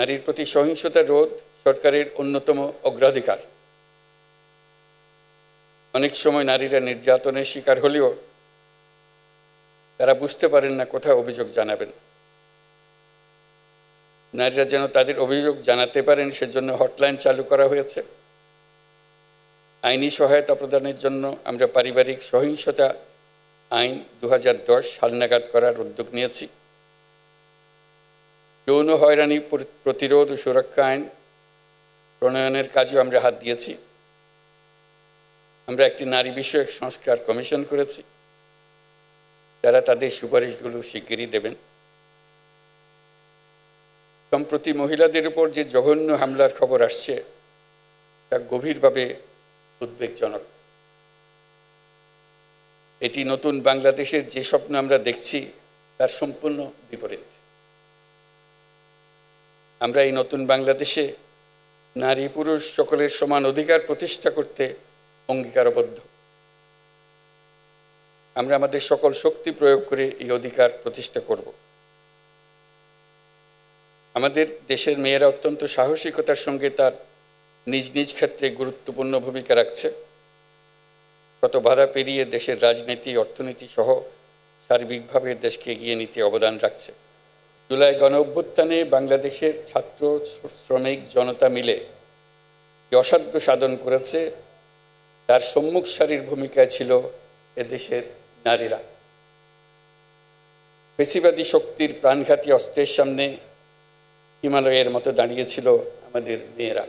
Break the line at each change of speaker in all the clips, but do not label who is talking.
নারীর প্রতি সহিংসতা রোধ সরকারের অন্যতম অগ্রাধিকার। অনেক সময় নারীরা নির্যাতনের শিকার হলেও তারা বুঝতে পারেন না কোথায় অভিযোগ জানাবেন। নারীরা যেন তাদের অভিযোগ জানাতে পারেন সেজন্য হটলাইন চালু করা হয়েছে। আইনি সহায়তা প্রদানের জন্য আমরা পারিবারিক সহিংসতা আইন 2010 হালনাগাদ করার উদ্যোগ নিয়েছি। যৌন হয়রানি প্রতিরোধ ও সুরক্ষা আইন প্রণয়নের কাজেও আমরা হাত দিয়েছি। আমরা একটি নারী বিষয়ক সংস্কার কমিশন করেছি, যারা তাদের সুপারিশগুলো শিগগিরই দেবেন। সম্প্রতি মহিলাদের উপর যে জঘন্য হামলার খবর আসছে তা গভীরভাবে উদ্বেগজনক। এটি নতুন বাংলাদেশের যে স্বপ্ন আমরা দেখছি তার সম্পূর্ণ বিপরীত। আমরা এই নতুন বাংলাদেশে নারী পুরুষ সকলের সমান অধিকার প্রতিষ্ঠা করতে অঙ্গীকারবদ্ধ। আমরা আমাদের সকল শক্তি প্রয়োগ করে এই অধিকার প্রতিষ্ঠা করব। আমাদের দেশের মেয়েরা অত্যন্ত সাহসিকতার সঙ্গে তার নিজ নিজ ক্ষেত্রে গুরুত্বপূর্ণ ভূমিকা রাখছে। কত বাধা পেরিয়ে দেশের রাজনীতি, অর্থনীতি সহ সার্বিকভাবে দেশকে এগিয়ে নিতে অবদান রাখছে। জুলাই গণ অভ্যুত্থানে বাংলাদেশের ছাত্র শ্রমিক জনতা মিলে যে অসাধ্য সাধন করেছে তার সম্মুখ সারির ভূমিকায় ছিল এদেশের নারীরা। ফেসিবাদী শক্তির প্রাণঘাতী অস্ত্রের সামনে হিমালয়ের মতো দাঁড়িয়েছিল আমাদের মেয়েরা।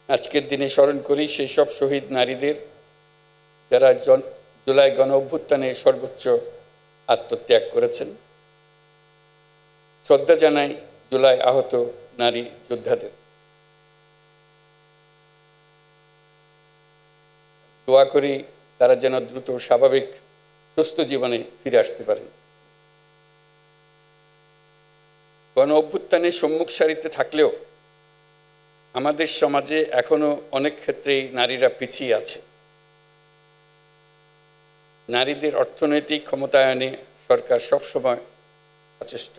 আজকের দিনে স্মরণ করি সেই সব শহীদ নারীদের যারা জুলাই গণ অভ্যুত্থানে সর্বোচ্চ আত্মত্যাগ করেছেন। শ্রদ্ধা জানাই জুলাই আহত নারী যোদ্ধাদের। দোয়া করি তারা যেন দ্রুত স্বাভাবিক সুস্থ জীবনে ফিরে আসতে পারেন। গণ অভ্যুত্থানের সম্মুখ সারিতে থাকলেও আমাদের সমাজে এখনো অনেক ক্ষেত্রেই নারীরা পিছিয়ে আছে। নারীদের অর্থনৈতিক ক্ষমতায়নে সরকার সবসময় সচেষ্ট।